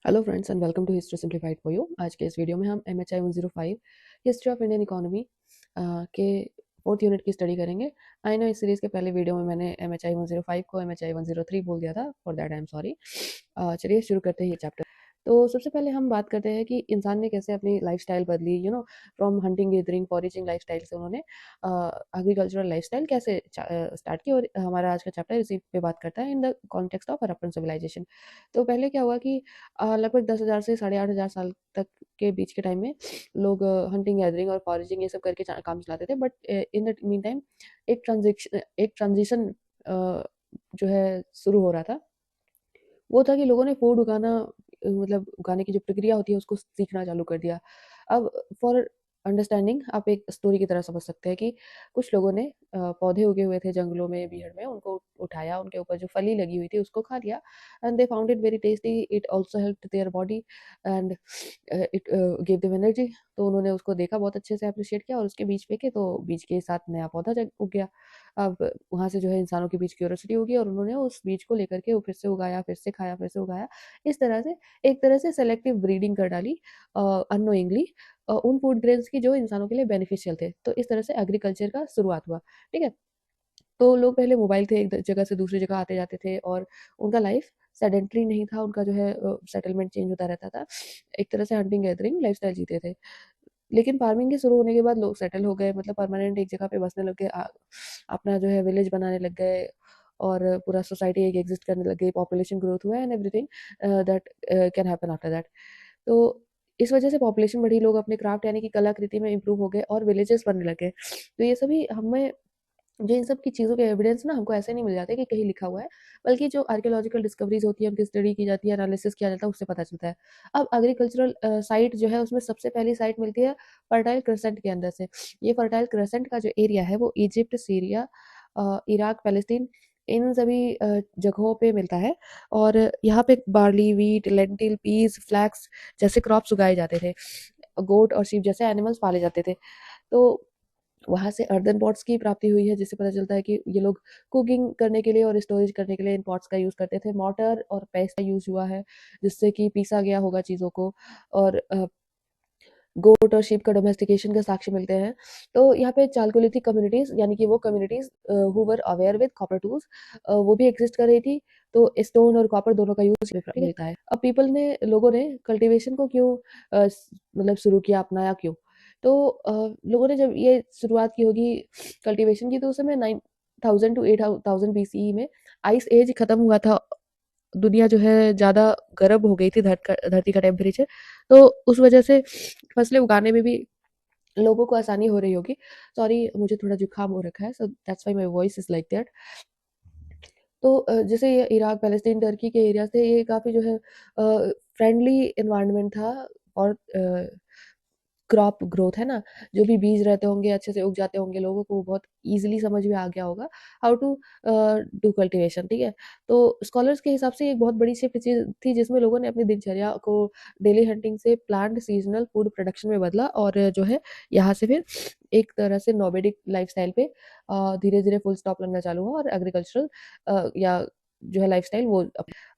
Hello friends and welcome to history simplified for you. आज के इस वीडियो में हम MHI 105 history of Indian economy के फोर्थ यूनिट की स्टडी करेंगे। आई नो इस सीरीज के पहले वीडियो में मैंने MHI 105 को MHI 103 बोल दिया था, for that I am sorry. चलिए शुरू करते हैं ये चैप्टर। तो सबसे पहले हम बात करते हैं कि इंसान ने कैसे अपनी लाइफस्टाइल बदली, from hunting gathering foraging lifestyle से उन्होंने एग्रीकल्चरल लाइफस्टाइल कैसे स्टार्ट की। और हमारा आज का चैप्टर इसी पे बात करता है in the context of Harappan civilization. तो पहले क्या हुआ कि लगभग 10,000 से 8,500 साल तक के बीच के टाइम में लोग हंटिंग गैदरिंग और फॉरेजिंग ये सब करके काम चलाते थे। But in the mean time एक ट्रांजिशन जो है शुरू हो रहा था। वो था कि लोगों ने फूड उगाना, मतलब उगाने की जो प्रक्रिया होती है उसको सीखना चालू कर दिया। अब फॉर अंडरस्टैंडिंग आप एक स्टोरी की तरह समझ सकते हैं कि कुछ लोगों ने पौधे उगे हुए थे जंगलों में, बीहड़ में, उनको उठाया, उनके ऊपर जो फली लगी हुई थी उसको खा लिया। And they found it very tasty, it also help their body and it give them energy. तो उन्होंने उसको देखा, बहुत अच्छे से अप्रिशिएट किया और उसके बीज फेंके, तो बीज के साथ नया पौधा उग गया। अब वहाँ से जो है इंसानों के बीच क्यूरियोसिटी होगी और उन्होंने उस बीज को लेकर के वो फिर से उगाया, फिर से खाया, फिर से उगाया। इस तरह से एक तरह से सेलेक्टिव ब्रीडिंग कर डाली अननोइंगली उन फूड ग्रेन्स की जो इंसानों के लिए बेनिफिशियल थे। तो इस तरह से एग्रीकल्चर का शुरुआत हुआ। ठीक है। तो लोग पहले मोबाइल थे, एक जगह से दूसरी जगह आते जाते थे और उनका लाइफ सेडेंटरी नहीं था, उनका जो है सेटलमेंट चेंज होता रहता था। एक तरह से हंटिंग गैदरिंग लाइफस्टाइल जीते थे। लेकिन फार्मिंग के शुरू होने के बाद लोग सेटल हो गए, मतलब परमानेंट एक जगह पे बसने लग गए, अपना जो है विलेज बनाने लग गए और पूरा सोसाइटी एक एग्जिस्ट करने लग गई, पॉपुलेशन ग्रोथ हुआ and everything that can happen after that. तो इस वजह से पॉपुलेशन बढ़ी, लोग अपने क्राफ्ट यानी कि कलाकृति में इंप्रूव हो गए और विलेजेस बनने लगे। तो ये सभी हमें, जो इन सब की चीज़ों के एविडेंस ना हमको ऐसे नहीं मिल जाते कि कहीं लिखा हुआ है, बल्कि जो आर्कियोलॉजिकल डिस्कवरीज होती है, उनकी स्टडी की जाती है, एनालिसिस किया जाता है, उससे पता चलता है। अब एग्रीकल्चरल साइट जो है उसमें सबसे पहली साइट मिलती है फर्टाइल क्रेसेंट के अंदर से। ये फर्टाइल क्रेसेंट का जो एरिया है वो इजिप्ट, सीरिया, इराक, पैलेस्टीन, इन सभी जगहों पे मिलता है। और यहाँ पे barley, wheat, lentil, peas, flax जैसे क्रॉप्स उगाए जाते थे। गोट और शीप जैसे एनिमल्स पाले जाते थे। तो वहाँ से अर्दन पॉट्स की प्राप्ति हुई है, जिससे पता चलता है कि ये लोग कुकिंग करने के लिए और स्टोरेज करने के लिए इन पॉट्स का यूज़ करते थे। मॉर्टर और पेस्ट का यूज़ हुआ है, जिससे कि पीसा गया होगा चीज़ों को। और गोट और शीप का डोमेस्टिकेशन का साक्ष्य मिलते हैं। तो यहाँ पे चालकोलिथिक कम्युनिटीज़, यानी कि वो communities who were aware with copper tools, वो भी एग्जिस्ट कर रही थी। तो स्टोन और कॉपर दोनों का यूज़ मिलता है। अब लोगों ने कल्टीवेशन को क्यों मतलब शुरू किया, अपनाया क्यों? तो लोगों ने जब ये शुरुआत की होगी कल्टीवेशन की, तो उस समय 9000 टू 8000 BCE में आइस एज खत्म हुआ था। दुनिया जो है ज़्यादा गर्म हो गई थी, धरती का टेम्परेचर। तो उस वजह से फसलें उगाने में भी लोगों को आसानी हो रही होगी। सॉरी, मुझे थोड़ा जुकाम हो रखा है, so that's why my voice is like that. तो जैसे ये इराक, पैलेस्टीन, टर्की के एरिया थे, ये काफ़ी जो है फ्रेंडली एनवायरनमेंट था। और क्रॉप ग्रोथ है ना, जो भी बीज रहते होंगे अच्छे से उग जाते होंगे, लोगों को बहुत ईजिली समझ में आ गया होगा हाउ टू डू कल्टीवेशन। ठीक है। तो स्कॉलर्स के हिसाब से ये एक बहुत बड़ी शिफ्ट थी, जिसमें लोगों ने अपनी दिनचर्या को डेली हंटिंग से प्लांट सीजनल फूड प्रोडक्शन में बदला। और जो है यहाँ से फिर एक तरह से नोबेडिक लाइफस्टाइल पे धीरे धीरे फुल स्टॉप लगना चालू हुआ और एग्रीकल्चरल या जो है लाइफस्टाइल वो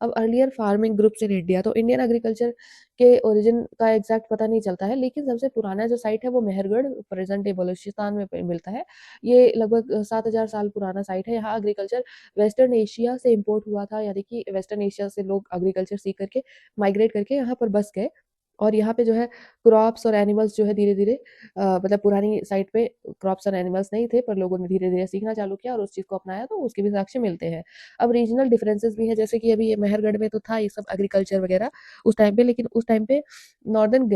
अब earlier farming groups in India. तो इंडियन एग्रीकल्चर के ओरिजिन का एग्जैक्ट पता नहीं चलता है, लेकिन सबसे पुराना जो साइट है वो मेहरगढ़, प्रेजेंट डे बलूचिस्तान में मिलता है। ये लगभग 7000 साल पुराना साइट है। यहाँ एग्रीकल्चर वेस्टर्न एशिया से इम्पोर्ट हुआ था, यानी कि वेस्टर्न एशिया से लोग एग्रीकल्चर सीख करके माइग्रेट करके यहाँ पर बस गए। और यहाँ पे जो है क्रॉप्स और एनिमल्स जो है धीरे धीरे मतलब पुरानी साइट पे क्रॉप्स और एनिमल्स नहीं थे, पर लोगों ने धीरे धीरे सीखना चालू किया और उस चीज़ को अपनाया, तो उसके भी साक्ष्य मिलते हैं। अब रीजनल डिफरेंसेस भी है, जैसे कि अभी ये मेहरगढ़ में तो था ये सब एग्रीकल्चर वगैरह उस टाइम पे, लेकिन उस टाइम पे नॉर्दर्न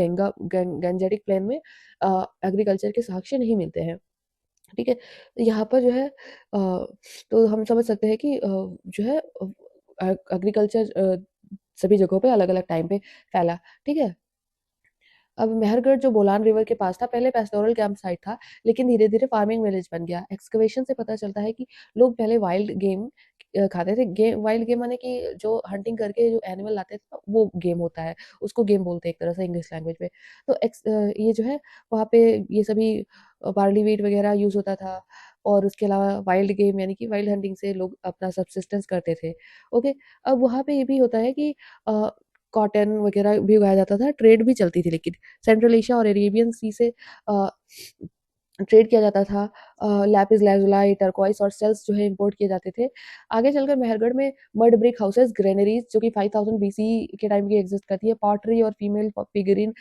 गंजेटिक प्लेन में एग्रीकल्चर के साक्ष्य नहीं मिलते हैं। ठीक है। तो यहाँ पर जो है तो हम समझ सकते हैं कि जो है एग्रीकल्चर सभी जगहों पे अलग अलग टाइम पे फैला। ठीक है। अब मेहरगढ़ जो बोलान रिवर के पास था, पहले पेस्टोरल कैंप साइट था, लेकिन धीरे धीरे फार्मिंग विलेज बन गया। एक्सकवेशन से पता चलता है कि लोग पहले वाइल्ड गेम खाते थे। वाइल्ड गेम माने कि जो हंटिंग करके जो एनिमल लाते थे वो गेम होता है, उसको गेम बोलते हैं एक तरह से इंग्लिश लैंग्वेज में। तो ये जो है वहाँ पे ये सभी बार्ली वीट वगैरह यूज होता था। और उसके अलावा वाइल्ड गेम यानी कि वाइल्ड हंटिंग से लोग अपना सब्सिस्टेंस करते थे। ओके। अब वहाँ पे ये भी होता है कि कॉटन वगैरह भी उगाया जाता था, ट्रेड भी चलती थी लेकिन सेंट्रल एशिया और अरेबियन सी से ट्रेड किया जाता था। लैपिस लाजुलाई, टर्कोइस और सेल्स जो है इम्पोर्ट किए जाते थे। आगे चलकर मेहरगढ़ में मड ब्रिक हाउसेस, ग्रेनरीज जो कि 5000 बीसी के टाइम की एग्जिस्ट करती है, पॉटरी और फीमेल फिगरिन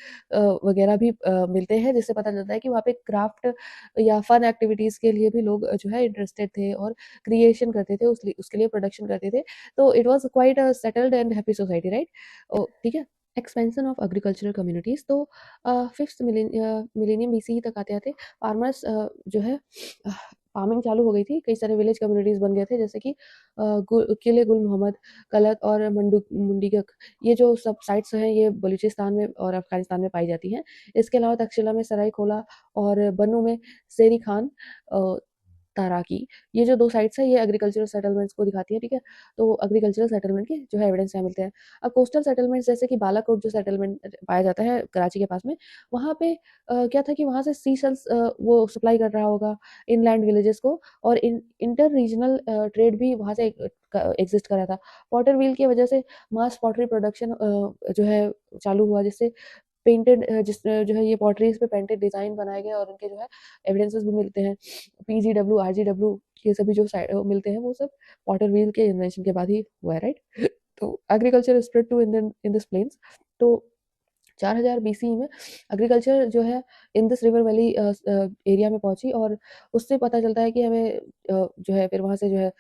वगैरह भी मिलते हैं, जिससे पता चलता है कि वहाँ पे क्राफ्ट या फन एक्टिविटीज़ के लिए भी लोग जो है इंटरेस्टेड थे और क्रिएशन करते थे, उसके लिए प्रोडक्शन करते थे। तो it was quite a settled and happy society, right? ठीक है। एक्सपेंशन ऑफ एग्रीकल्चरल कम्युनिटीज़, तो फिफ्थ मिलेनियम बीसी तक आते आते फार्मर्स जो है फार्मिंग चालू हो गई थी। कई सारे विलेज कम्युनिटीज़ बन गए थे, जैसे कि किले गुल मोहम्मद, कलत और मुंडीगक। ये जो सब साइट्स हैं ये बलूचिस्तान में और अफगानिस्तान में पाई जाती हैं। इसके अलावा तक्षशिला में सरायखोला और बन्नू में शेरी खान ताराकी, ये जो 2 साइट्स हैं ये एग्रीकल्चरल सेटलमेंट्स को दिखाती हैं, ठीक है? तो एग्रीकल्चरल सेटलमेंट के जो है एविडेंस यहाँ मिलते हैं। अब कोस्टल सेटलमेंट्स जैसे कि बालाकोट जो सेटलमेंट पाया जाता है कराची के पास में, वहाँ पे क्या था कि वहाँ से सी शेल्स वो सप्लाई कर रहा होगा इनलैंड विलेजेस को, और इंटर रीजनल ट्रेड भी वहाँ से एग्जिस्ट कर रहा था। पॉटर व्हील की वजह से मास पॉटरी प्रोडक्शन जो है चालू हुआ, जिससे पेंटेड जो है ये पॉटरीज पे पेंटेड डिजाइन बनाए गए और उनके जो है एविडेंसेस भी मिलते हैं। पीजीडब्ल्यू, आरजीडब्ल्यू, ये सभी जो मिलते हैं वो सब पॉटर व्हील के इन्वेंशन के बाद ही हुआ है, राइट? तो agriculture spread to in this plains. तो 4000 बीसी में एग्रीकल्चर जो है in this river valley area में पहुंची, और उससे पता चलता है कि हमें जो है फिर वहाँ से जो है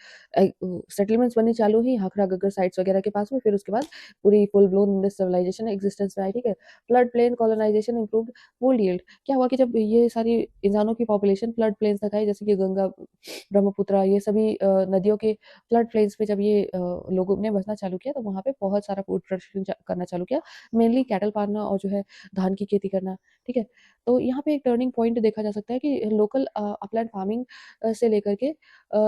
सेटलमेंट्स बननी चालू हुई हाखरा गग्गर साइट्स वगैरह के पास में। फिर उसके बाद पूरी full blown Indus civilization existence में आई, ठीक है? Flood plain colonization improved food yield. क्या हुआ कि जब ये सारी इंसानों की पॉपुलेशन फ्लड प्लेन्स तक आई, जैसे कि गंगा, ब्रह्मपुत्र, ये सभी नदियों के फ्लड प्लेन्स पे जब ये लोगों ने बसना चालू किया, तो वहाँ पे बहुत सारा फूड प्रोडक्शन करना चालू किया, मेनली कैटल पालना और जो है धान की खेती करना, ठीक है? तो यहाँ पे एक टर्निंग पॉइंट देखा जा सकता है कि लोकल अपलैंड फार्मिंग से लेकर के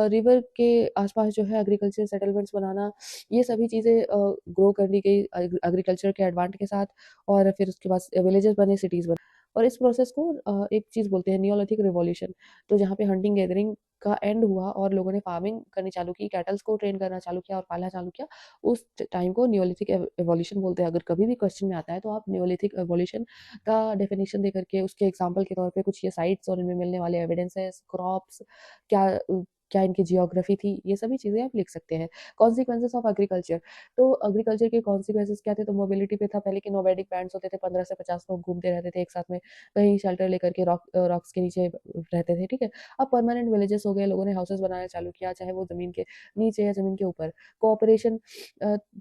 रिवर के आसपास जो है एग्रीकल्चर सेटलमेंट्स बनाना, ये सभी चीज़ें ग्रो कर ली गई एग्रीकल्चर के एडवांट के साथ, और फिर उसके बाद विलेजेस बने, सिटीज़ बने। और इस प्रोसेस को एक चीज़ बोलते हैं नियोलिथिक रिवॉल्यूशन। तो जहाँ पे हंटिंग गैदरिंग का एंड हुआ और लोगों ने फार्मिंग करनी चालू की, कैटल्स को ट्रेन करना चालू किया और पालना चालू किया, उस टाइम को नियोलिथिक एवोल्यूशन बोलते हैं। अगर कभी भी क्वेश्चन में आता है तो आप नियोलिथिक एवोल्यूशन का डेफिनेशन दे करके उसके एग्जांपल के तौर पे कुछ ये साइट्स और इनमें मिलने वाले एविडेंसेस, क्रॉप्स, क्या क्या इनकी जियोग्राफी थी, ये सभी चीज़ें आप लिख सकते हैं। कॉन्सिक्वेंसेस ऑफ एग्रीकल्चर, तो एग्रीकल्चर के कॉन्सिक्वेंसेस क्या थे? तो मोबिलिटी पे था पहले, कि नोमैडिक बैंड्स होते थे, 15 से 50 लोग घूमते रहते थे एक साथ में, कहीं शेल्टर लेकर के रॉक्स के नीचे रहते थे, ठीक है? अब परमानेंट विलेजेस हो गए, लोगों ने हाउसेस बनाना चालू किया, चाहे वो ज़मीन के नीचे या ज़मीन के ऊपर। कोऑपरेशन,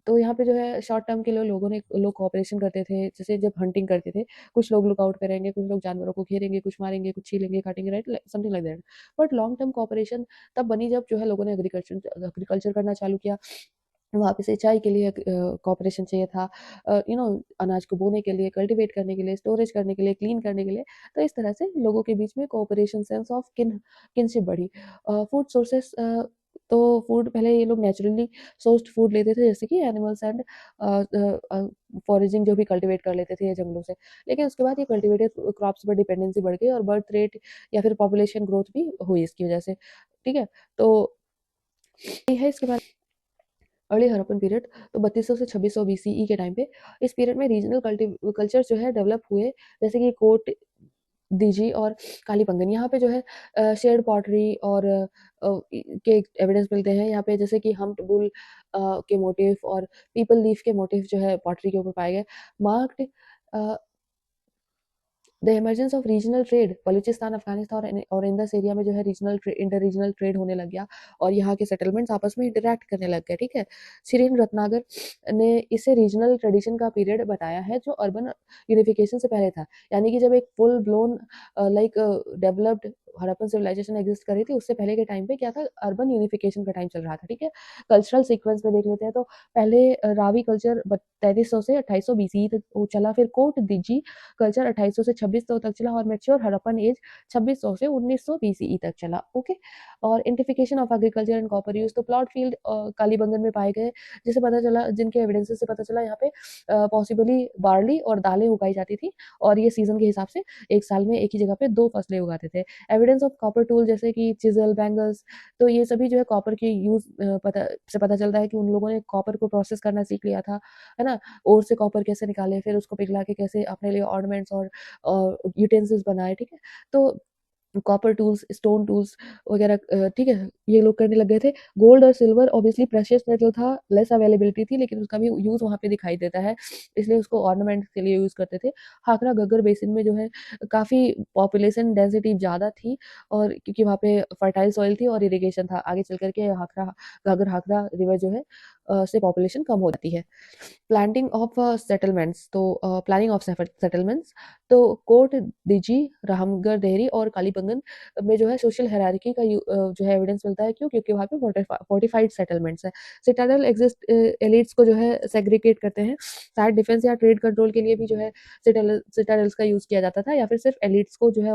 तो यहाँ पे जो है शॉर्ट टर्म के लिए लोग कोऑपरेशन करते थे, जैसे जब हंटिंग करते थे, कुछ लोग लुकआउट पे रहेंगे, कुछ लोग जानवरों को घेरेंगे, कुछ मारेंगे, कुछ छीलेंगे, काटेंगे, right? Something like that. But long term cooperation तब बनी जब जो है लोगों ने एग्रीकल्चर करना चालू किया। वहाँ पे सिंचाई के लिए कोऑपरेशन चाहिए था, अनाज को बोने के लिए, कल्टीवेट करने के लिए, स्टोरेज करने के लिए, क्लीन करने के लिए। तो इस तरह से लोगों के बीच में कोऑपरेशन, सेंस ऑफ किनशिप बढ़ी। फूड सोर्सेस, तो फूड पहले ये लोग नेचुरली सोर्स्ड फूड लेते थे, जैसे कि एनिमल्स एंड फॉरेजिंग जो भी कल्टीवेट कर लेते थे ये जंगलों से। लेकिन उसके बाद ये कल्टीवेटेड क्रॉप्स पर डिपेंडेंसी बढ़ गई और बर्थ रेट या फिर पॉपुलेशन ग्रोथ भी हुई इसकी वजह से, ठीक है? तो ये है इसके बाद अर्ली हड़प्पन पीरियड, तो 3200 से 2600 बीसीई के टाइम पे इस पीरियड में रीजनल कल्चर जो है डेवलप हुए, जैसे कि कोट दीजी और कालीबंगन। यहाँ पे जो है शेयर्ड पॉटरी और के एविडेंस मिलते हैं यहाँ पे, जैसे कि हम्प्ड बुल के मोटिफ और पीपल लीफ के मोटिफ जो है पॉटरी के ऊपर पाए गए। Marked the emergence of regional trade, Balochistan, Afghanistan और इंडस एरिया में जो है इंटर रीजनल ट्रेड होने लग गया और यहाँ के सेटलमेंट्स आपस में इंटरेक्ट करने लग गए, ठीक है? श्रीन रत्नागर ने इसे रीजनल ट्रेडिशन का पीरियड बताया है जो अर्बन यूनिफिकेशन से पहले था। यानी कि जब एक full blown like developed Harappan civilization exist कर रही थी, उससे पहले के टाइम पे क्या था? अर्बन यूनिफिकेशन का टाइम चल रहा था, ठीक है? कल्चरल सीक्वेंस में देख लेते हैं, तो पहले रावी कल्चर 3300 से 2800 बीसी तक वो चला, फिर कोट दिजी कल्चर 2800 से 2600 तक चला और मैच्योर हड़प्पन एज 2600 से 1900 बीसीई तक चला, ओके? और identification of agriculture and copper use, तो प्लॉट फील्ड कालीबंगन में पाए गए, जिसे पता चला, जिनके एविडेंसेस से पता चला यहाँ पे पॉसिबली बार्ली और दालें उगाई जाती थी और ये सीजन के हिसाब से एक साल में एक ही जगह पे 2 फसलें उगाते थे। एविडेंस ऑफ कॉपर टूल जैसे कि चिज़ल, बैंगल्स, तो ये सभी जो है कॉपर के यूज़ पता चलता है कि उन लोगों ने कॉपर को प्रोसेस करना सीख लिया था, है ना? ओर से कॉपर कैसे निकाले, फिर उसको पिघला के कैसे अपने लिए ऑर्नामेंट्स और यूटेंसिल्स बनाए, ठीक है? तो कॉपर टूल्स, स्टोन टूल्स वगैरह ठीक है, ये लोग करने लग गए थे। गोल्ड और सिल्वर ऑब्वियसली प्रेशियस मेटल था, लेस अवेलेबिलिटी थी, लेकिन उसका भी यूज़ वहाँ पे दिखाई देता है, इसलिए उसको ऑर्नामेंट्स के लिए यूज़ करते थे। हाकरा घग्गर बेसिन में जो है काफ़ी पॉपुलेशन डेंसिटी ज़्यादा थी, और क्योंकि वहाँ पे फर्टाइल सॉइल थी और इरिगेशन था। आगे चल कर के हाकरा घाघर हाकरा रिवर जो है से पॉपुलेशन कम हो जाती है। प्लांटिंग ऑफ सेटलमेंट्स, तो प्लानिंग ऑफ सेटलमेंट्स, तो कोट दिजी, रामगढ़ देहरी और कालीबंगन में जो है सोशल हायरार्की का जो है एविडेंस मिलता है। क्यों? क्योंकि वहाँ पे फोर्टिफाइड सेटलमेंट्स है। सिटाडेल एग्जिस्ट एलिट्स को जो है सेग्रीगेट करते हैं। शायद डिफेंस या ट्रेड कंट्रोल के लिए भी जो है सिटाडेल्स का यूज किया जाता था, या फिर सिर्फ एलिट्स को जो है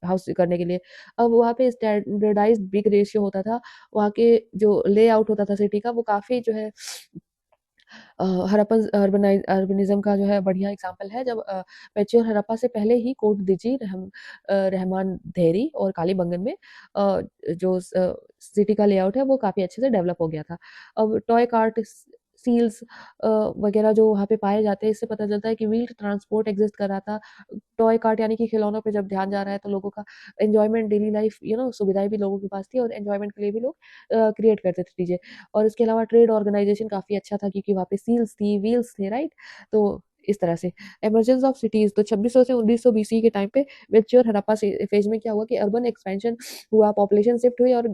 हाउस करने के लिए। अब वहाँ पे स्टैंडर्डाइज्ड बिग रेशियो होता था। वहाँ के जो लेआउट होता था सिटी का, वो काफ़ी जो है हड़प्पन अर्बनिज़्म का जो है बढ़िया एग्जांपल है। जब मैच्योर हड़प्पा से पहले ही कोट दिजी, रहमान धेरी और कालीबंगन में जो सिटी का लेआउट है वो काफ़ी अच्छे से डेवलप हो गया था। अब टॉय कार्ट, सील्स वगैरह जो वहाँ पे पाए जाते हैं, इससे पता चलता है कि व्हील्ड ट्रांसपोर्ट एग्जिस्ट कर रहा था। टॉय कार्ट यानी कि खिलौनों पे जब ध्यान जा रहा है, तो लोगों का एन्जॉयमेंट, डेली लाइफ सुविधाएँ भी लोगों के पास थी, और एन्जॉयमेंट के लिए भी लोग क्रिएट करते थे चीज़ें। और इसके अलावा ट्रेड ऑर्गेनाइजेशन काफ़ी अच्छा था, क्योंकि वहाँ पे सील्स थी, व्हील्स थे, राइट? तो इस तरह से इमर्जेंस ऑफ सिटीज़, तो 2600 से 1900 बीसी के टाइम पे मैच्योर हड़प्पा फेज में क्या हुआ कि अर्बन एक्सपेंशन हुआ, पॉपुलेशन शिफ्ट हुई, और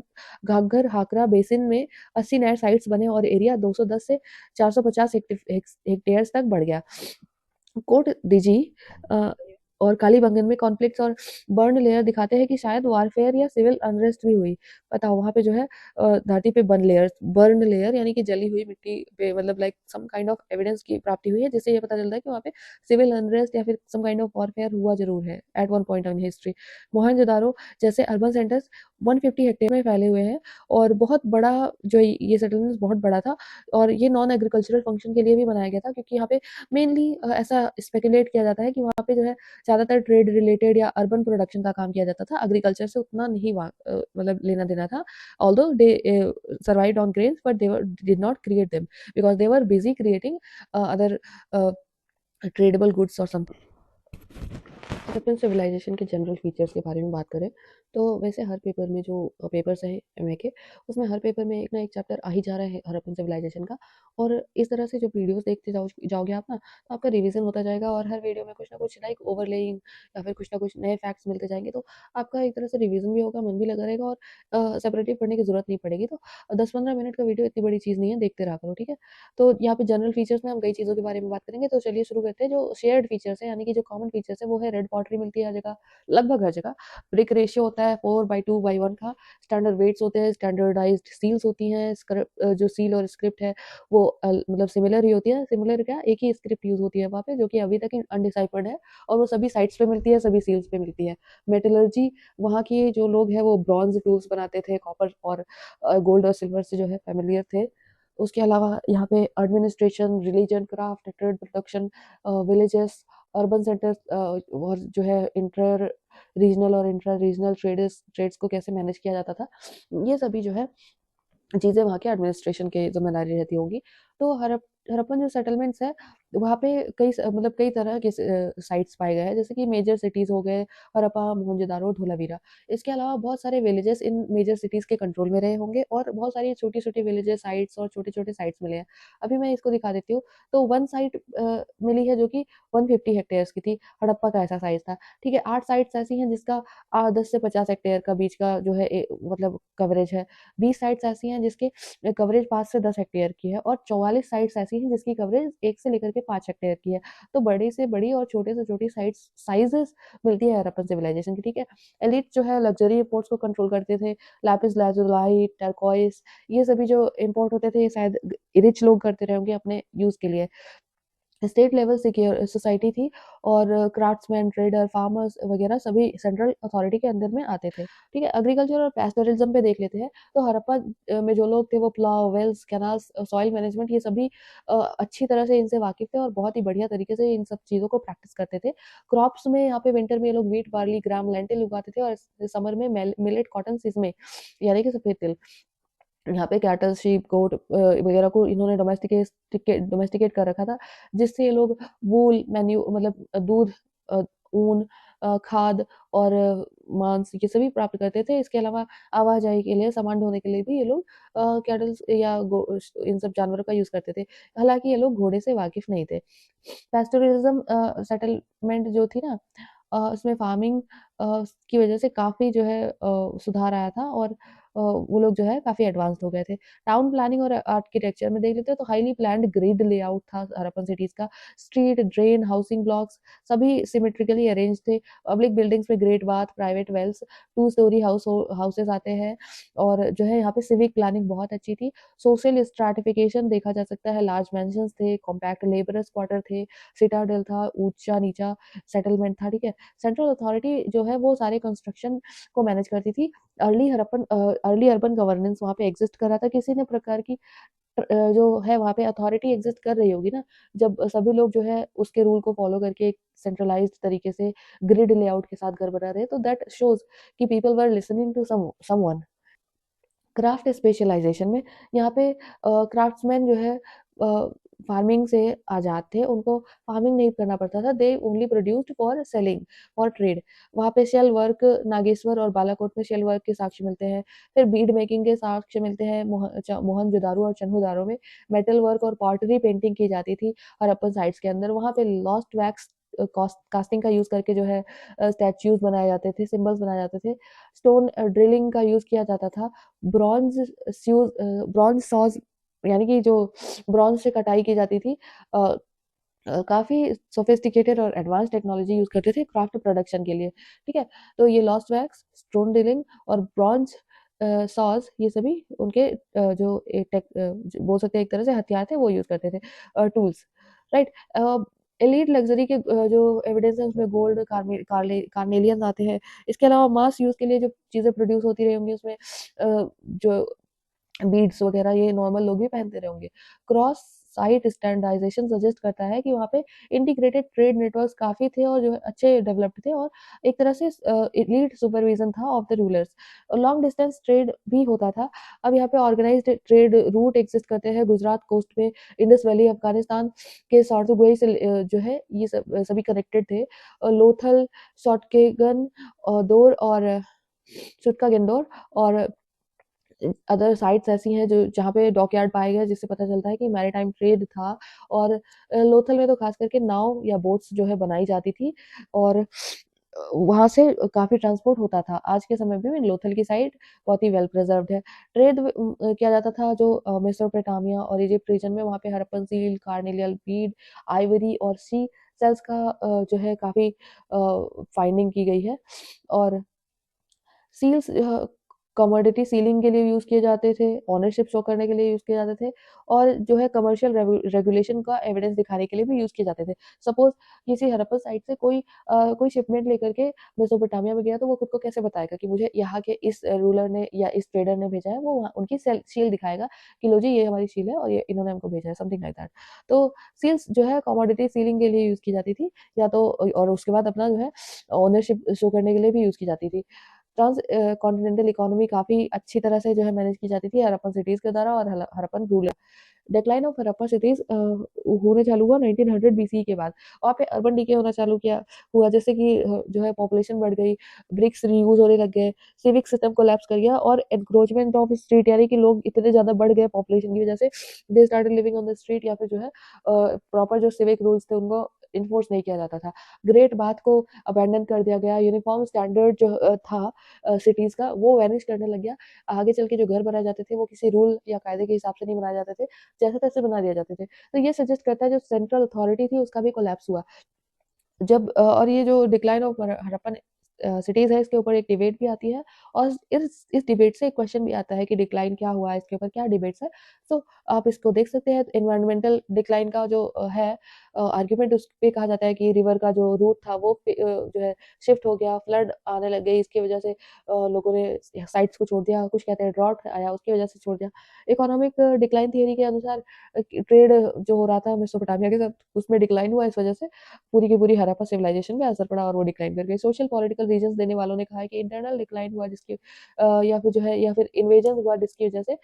घाघर हाकरा बेसिन में 80 नए साइट्स बने, और एरिया 210 से 450 हेक्टेयर्स तक बढ़ गया। कोट दिजी अ, और कालीबंगन में कॉन्फ्लिक्ट्स और बर्न लेयर दिखाते हैं कि शायद वारफेयर या सिविल अनरेस्ट भी हुई। बताओ, वहाँ पे जो है धरती पे बर्न लेयर यानी कि जली हुई मिट्टी पे, मतलब like some kind of evidence की प्राप्ति हुई है, जिससे ये पता चलता है कि वहाँ पे सिविल अनरेस्ट या फिर सम काइंड ऑफ वॉरफेयर हुआ ज़रूर है at one point in history. Mohenjodaro जैसे अर्बन सेंटर्स 150 हेक्टेयर में फैले हुए हैं, और बहुत बड़ा जो ये सेटलमेंट्स बहुत बड़ा था, और ये नॉन एग्रीकल्चरल फंक्शन के लिए भी बनाया गया था, क्योंकि यहाँ पे मेनली ऐसा स्पेकुलेट किया जाता है कि वहाँ पे जो है ज़्यादातर ट्रेड रिलेटेड या अर्बन प्रोडक्शन का काम किया जाता था। एग्रीकल्चर से उतना नहीं मतलब लेना-देना था। Although they survived on grains, but they did not create them, because they were busy creating other tradable goods और समथिंग। हड़प्पन सिविलाइजेशन के जनरल फीचर्स के बारे में बात करें, तो वैसे हर पेपर में जो पेपर्स हैं एमए के, उसमें हर पेपर में एक ना एक चैप्टर आ ही जा रहा है हड़प्पन सिविलाइजेशन का। और इस तरह से जब वीडियोस देखते जाओगे आप ना, तो आपका रिवीजन होता जाएगा, और हर वीडियो में कुछ ना कुछ लाइक ओवरलेइंग या फिर कुछ ना कुछ नए फैक्ट्स मिलते जाएंगे, तो आपका एक तरह से रिवीजन भी होगा, मन भी लगा रहेगा, और सेपरेटली पढ़ने की जरूरत नहीं पड़ेगी। तो 10-15 मिनट का वीडियो इतनी बड़ी चीज़ नहीं है, देखते रहा करो, ठीक है? तो यहाँ पे जनरल फीचर्स में हम कई चीज़ों के बारे में बात करेंगे, तो चलिए शुरू करते हैं। जो शेयर्ड फीचर्स है, यानी कि जो कॉमन फीचर्स है, वो है रेड पॉटरी मिलती है हर जगह, लगभग हर जगह। ब्रिक रेशियो होता है 4:2:1 का। स्टैंडर्ड वेट्स होते हैं, स्टैंडर्डाइज्ड सील्स होती हैं। जो सील और स्क्रिप्ट है वो मतलब सिमिलर ही होती है। सिमिलर क्या, एक ही स्क्रिप्ट यूज होती है वहाँ पे, जो कि अभी तक अनडिसाइफर्ड है, और वो सभी साइट्स पे मिलती है, सभी सील्स पे मिलती है। मेटलर्जी, वहाँ के जो लोग हैं वो ब्रॉन्ज टूल्स बनाते थे, कॉपर और गोल्ड और सिल्वर से जो है फेमिलियर थे। उसके अलावा यहाँ पे administration, religion, craft, trade, production, villages, urban centres, और जो है इंटर रीजनल और इंट्रा रीजनल ट्रेड्स को कैसे मैनेज किया जाता था, ये सभी जो है चीज़ें वहाँ के एडमिनिस्ट्रेशन की ज़िम्मेदारी रहती होंगी। तो हड़प्पन जो सेटलमेंट्स है, वहाँ पे मतलब कई तरह के साइट्स पाए गए हैं, जैसे कि मेजर सिटीज़ हो गए हड़प्पा, मोहनजोदारो, धोलावीरा। इसके अलावा बहुत सारे विलेजेस इन मेजर सिटीज़ के कंट्रोल में रहे होंगे, और बहुत सारी छोटी-छोटी विलेजेस साइट्स और छोटे-छोटे साइट्स मिले हैं। अभी मैं इसको दिखा देती हूँ। तो वन साइट मिली है जो कि 150 हेक्टेयर्स की थी, हड़प्पा का ऐसा साइज़ था। ठीक है, 8 साइट्स ऐसी हैं जिसका 10 से 50 हेक्टेयर का बीच का जो है मतलब कवरेज है। 20 साइट्स ऐसी हैं जिसके कवरेज 5 से 10 हेक्टेयर की है, और 44 साइट्स ऐसी हैं जिसकी कवरेज 1 से लेकर के 5 हेक्टेयर की है। तो बड़ी से बड़ी और छोटे से छोटी साइट्स साइजेस मिलती है हड़प्पन सिविलाइजेशन की, ठीक है? एलीट जो है लग्जरी इंपोर्ट्स को कंट्रोल करते थे। लैपिस लाजुलाइट, टर्कोइस, ये सभी जो इंपोर्ट होते थे, ये शायद रिच लोग करते रहे होंगे अपने यूज़ के लिए। स्टेट लेवल सिक्योर सोसाइटी थी और क्राफ्ट्समैन, ट्रेडर, फार्मर्स वगैरह सभी सेंट्रल अथॉरिटी के अंडर में आते थे। ठीक है? एग्रीकल्चर और पैस्टोरलिज्म पे देख लेते हैं, तो हड़प्पा में जो लोग थे वो plough, wells, canals, soil management ये सभी अच्छी तरह से इनसे वाकिफ़ थे और बहुत ही बढ़िया तरीके से इन सब चीज़ों को प्रैक्टिस करते थे। क्रॉप्स में यहाँ पे विंटर में ये लोग व्हीट, बार्ली, ग्राम, लेंटिल उगाते थे और समर में मिलेट, कॉटन, सिसमे यानी कि सफ़ेद तिल। यहाँ पे कैटल, शीप, गोट वगैरह को इन्होंने डोमेस्टिकेट कर रखा था, जिससे ये लोग वूल, मतलब दूध, अ, ऊन, खाद और मांस ये सभी प्राप्त करते थे। इसके अलावा आवाजाही के लिए, सामान ढोने के लिए भी ये लोग कैटल्स या इन सब जानवरों का यूज़ करते थे। हालाँकि ये लोग घोड़े से वाकिफ़ नहीं थे। पैस्टोरलिज्म सेटलमेंट जो थी ना, उसमें फार्मिंग की वजह से काफ़ी जो है सुधार आया था और वो लोग जो है काफ़ी एडवांस्ड हो गए थे। टाउन प्लानिंग और आर्किटेक्चर में देख लेते हैं तो हाइली प्लान्ड ग्रिड लेआउट था हड़प्पन सिटीज़ का। स्ट्रीट, ड्रेन, हाउसिंग ब्लॉक्स सभी सिमेट्रिकली अरेंज्ड थे। पब्लिक बिल्डिंग्स में great bath, private wells, 2 storey houses आते हैं और जो है यहाँ पे सिविक प्लानिंग बहुत अच्छी थी। सोशल स्ट्रैटिफिकेशन देखा जा सकता है, लार्ज मैंशन्स थे, कॉम्पैक्ट लेबरर्स क्वार्टर थे, सिटाडेल था, ऊँचा-नीचा सेटलमेंट था, ठीक है? सेंट्रल अथॉरिटी जो है वो सारे कंस्ट्रक्शन को मैनेज करती थी। अर्ली अर्बन गवर्नेंस वहाँ पे एग्ज़िस्ट कर रहा था। किसी न प्रकार की जो है वहाँ पे अथॉरिटी एग्ज़िस्ट कर रही होगी ना, जब सभी लोग जो है उसके रूल को फ़ॉलो करके एक सेंट्रलाइज़्ड तरीके से ग्रिड लेआउट के साथ घर बना रहे हैं, तो दैट शोज़ कि people were listening to someone. Craft specialization में यहाँ पे क्राफ्ट्समैन जो है फार्मिंग से आज़ाद थे, उनको फार्मिंग नहीं करना पड़ता था, they only produced for selling, for trade. वहाँ पे शेल वर्क नागेश्वर और बालाकोट में शेल वर्क के साक्ष्य मिलते हैं, फिर बीड मेकिंग के साक्ष्य मिलते हैं, मोहनजोदारो और चन्हुदारो में मेटल वर्क और पॉटरी पेंटिंग की जाती थी हड़प्पन साइट्स के अंदर। वहाँ पे लॉस्ट वैक्स कास्टिंग का यूज़ करके जो है स्टैच्यूज़ बनाए जाते थे, सिंबल्स बनाए जाते थे, स्टोन ड्रिलिंग का यूज़ किया जाता था। ब्रॉन्ज सॉज़ यानी कि जो ब्रॉन्ज से कटाई की जाती थी, अ काफ़ी सोफिस्टिकेटेड और एडवांस टेक्नोलॉजी यूज़ करते थे क्राफ्ट प्रोडक्शन के लिए, ठीक है? तो ये लॉस्ट वैक्स, स्टोन डीलिंग और ब्रॉन्ज सॉज़ ये सभी उनके बोल सकते हैं एक तरह से हथियार थे, वो यूज़ करते थे टूल्स, राइट? एलीट लग्ज़री के जो एविडेंस है उसमें गोल्ड, कार्नेलियन आते हैं। इसके अलावा मास यूज़ के लिए जो चीज़ें प्रोड्यूस होती रही होंगी उसमें जो बीड्स वगैरह ये नॉर्मल लोग भी पहनते रहे होंगे। क्रॉस साइट स्टैंडर्डाइज़ेशन सजेस्ट करता है कि वहाँ पे इंटीग्रेटेड ट्रेड नेटवर्क्स काफ़ी थे और जो है अच्छे डेवलप्ड थे और एक तरह से एलीट सुपरविज़न था of the rulers. Long distance trade भी होता था। अब यहाँ पे ऑर्गेनाइज़्ड ट्रेड रूट एक्सिस्ट करते हैं गुजरात कोस्ट पे, इंडस वैली अफ़गानिस्तान के सार्थुगोई से जो है ये सभी कनेक्टेड थे। लोथल, सॉटकेगन, दौर और सुटका गेंदोर और अदर साइट्स ऐसी हैं जो जहाँ पे डॉकयार्ड पाए गए जिससे पता चलता है कि मैरीटाइम ट्रेड था और लोथल में तो ख़ास करके नाव या बोट्स जो है बनाई जाती थी और वहाँ से काफ़ी ट्रांसपोर्ट होता था। आज के समय में भी लोथल की साइट बहुत ही वेल प्रिज़र्व्ड है। ट्रेड किया जाता था जो मेसोपोटामिया और इजिप्ट रीजन में वहाँ पे हड़प्पन सील, कार्नेलियल बीड, आइवरी और सी सेल्स का जो है काफ़ी फाइंडिंग की गई है और सील्स कमोडिटी सीलिंग के लिए यूज़ किए जाते थे, ओनरशिप शो करने के लिए यूज़ किए जाते थे और जो है कमर्शियल रेगुलेशन का एविडेंस दिखाने के लिए भी यूज़ किए जाते थे। सपोज़ किसी हड़प्पन साइट से कोई शिपमेंट लेकर के मेसोपोटामिया में गया तो वो खुद को कैसे बताएगा कि मुझे यहाँ के इस रूलर ने या इस ट्रेडर ने भेजा है, वो वहाँ उनकी शील दिखाएगा कि लो जी ये हमारी शील है और ये इन्होंने हमको भेजा है, समथिंग लाइक दैट। तो सील्स जो है कमोडिटी सीलिंग के लिए यूज़ की जाती थी या तो और उसके बाद अपना जो है ओनरशिप शो करने के लिए भी यूज़ की जाती थी। कॉन्टिनेंटल इकोनॉमी काफ़ी अच्छी तरह से जो है मैनेज की जाती थी हड़प्पन सिटीज़ के द्वारा और Harappan ruler. Decline of Harappa cities होने चालू हुआ 1900 बीसी के बाद। वहाँ पे अर्बन डीके होना चालू किया हुआ जैसे कि जो है पॉपुलेशन बढ़ गई, ब्रिक्स रीयूज़ होने लग गए, सिविक सिस्टम कोलैप्स कर गया और एनक्रोचमेंट ऑफ स्ट्रीट यानी कि लोग इतने ज़्यादा बढ़ गए पॉपुलेशन की वजह से, they started living on the street या फिर जो है प्रॉपर जो सिविक रूल्स थे उनको एनफोर्स नहीं किया जाता था। ग्रेट बाथ को अबैंडन कर दिया गया, यूनिफ़ॉर्म स्टैंडर्ड जो था सिटीज़ का वो वैनिश करने लग गया। आगे चल के जो घर बनाए जाते थे वो किसी रूल या कायदे के हिसाब से नहीं बनाए जाते थे, जैसे-तैसे बना दिए जाते थे। तो ये सजेस्ट करता है जो सेंट्रल अथॉरिटी थी उसका भी कोलैप्स हुआ। और ये जो डिक्लाइन ऑफ हड़प्पन सिटीज़ है, इसके ऊपर एक डिबेट भी आती है और इस डिबेट से एक क्वेश्चन भी आता है कि डिक्लाइन क्या हुआ है, इसके ऊपर क्या डिबेट्स है। सो आप इसको देख सकते हैं, एनवायरमेंटल डिक्लाइन का जो है आर्गुमेंट, उस पे कहा जाता है कि रिवर का जो रूट था वो जो है शिफ्ट हो गया, फ्लड आने लग गई, इसकी वजह से लोगों ने साइट्स को छोड़ दिया, कुछ कहते हैं ड्रॉट आया उसकी वजह से छोड़ दिया। इकोनॉमिक डिक्लाइन थियरी के अनुसार ट्रेड जो हो रहा था मेसोपोटामिया के साथ, उसमें डिक्लाइन हुआ, इस वजह से पूरी की पूरी हड़प्पा सिविलाइजेशन पे असर पड़ा और वो डिक्लाइन कर गई। सोशल पॉलिटिकल रीजंस देने वालों ने कहा है कि इंटरनल डिक्लाइन हुआ जिसकी या फिर जो है या फिर इन्वेजन हुआ जिसकी वजह से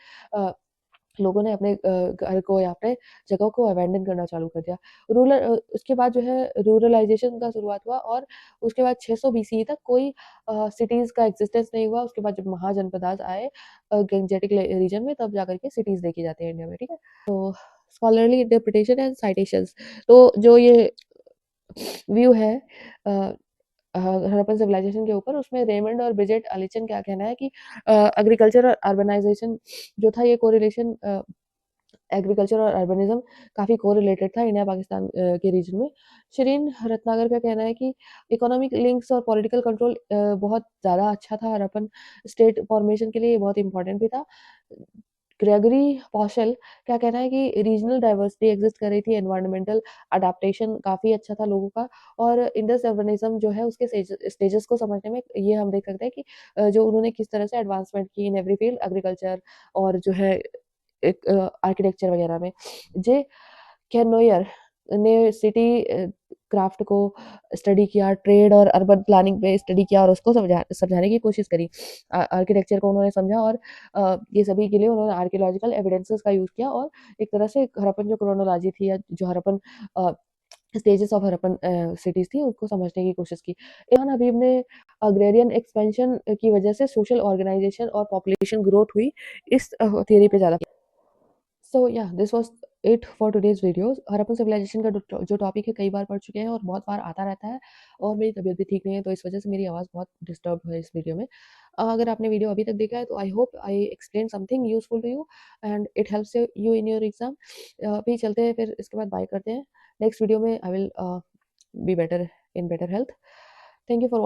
लोगों ने अपने घर को या अपने जगहों को अबैंडन करना चालू कर दिया। उसके बाद जो है रूरलाइज़ेशन का शुरुआत हुआ और उसके बाद 600 बीसीई तक कोई सिटीज़ का एक्जिस्टेंस नहीं हुआ। उसके बाद जब महाजनपदाज़ आए गैंजेटिक रीजन में, तब जाकर के सिटीज़ देखी जाती है इंडिया में, ठीक है? तो स्कॉलरली इंटरप्रिटेशन एंड साइटेशंस, तो जो ये व्यू है अ हड़प्पन सिविलाइजेशन के ऊपर, उसमें रेमंड और ब्रिजेट अलिचन क्या कहना है कि एग्रीकल्चर और अर्बनाइजेशन जो था, ये कोरिलेशन एग्रीकल्चर और अर्बनिज़्म काफ़ी कोरिलेटेड था इंडिया पाकिस्तान के रीजन में। शिरीन रत्नाकर का कहना है कि इकोनॉमिक लिंक्स और पॉलिटिकल कंट्रोल बहुत ज़्यादा अच्छा था हड़प्पन स्टेट फॉर्मेशन के लिए, ये बहुत इम्पोर्टेंट भी था। ग्रेगरी पॉशल क्या कहना है कि रीजनल डाइवर्सिटी एग्जिस्ट कर रही थी, एनवायरनमेंटल अडैप्टेशन काफ़ी अच्छा था लोगों का और इंडस अर्बनिज़्म जो है उसके स्टेजेस को समझने में ये हम देख सकते हैं कि जो उन्होंने किस तरह से एडवांसमेंट की इन एवरी फील्ड, एग्रीकल्चर और जो है एक आर्किटेक्चर वगैरह में। जे कैनोयर ने सिटी क्राफ्ट को स्टडी किया, ट्रेड और अर्बन प्लानिंग पे स्टडी किया और उसको समझाने की कोशिश करी। आर्किटेक्चर को उन्होंने समझा और ये सभी के लिए उन्होंने आर्कियोलॉजिकल एविडेंसेस का यूज़ किया और एक तरह से हड़प्पन जो क्रोनोलॉजी थी या जो Harappan stages of Harappan cities थी, उसको समझने की कोशिश की। इब्न हबीब ने अग्रेरियन एक्सपेंशन की वजह से सोशल ऑर्गेनाइजेशन और पॉपुलेशन ग्रोथ हुई, इस थियरी पे ज़्यादा। So yeah this was it for today's videos. Harappan civilization का जो टॉपिक है कई बार पढ़ चुके हैं और बहुत बार आता रहता है और मेरी तबीयत भी ठीक नहीं है, तो इस वजह से मेरी आवाज़ बहुत डिस्टर्ब है इस वीडियो में। अगर आपने वीडियो अभी तक देखा है तो I hope I explain something useful to you and it helps you in your exam. अभी चलते हैं, फिर इसके बाद बाय करते हैं। नेक्स्ट वीडियो में I will be better in better health. Thank you for watching.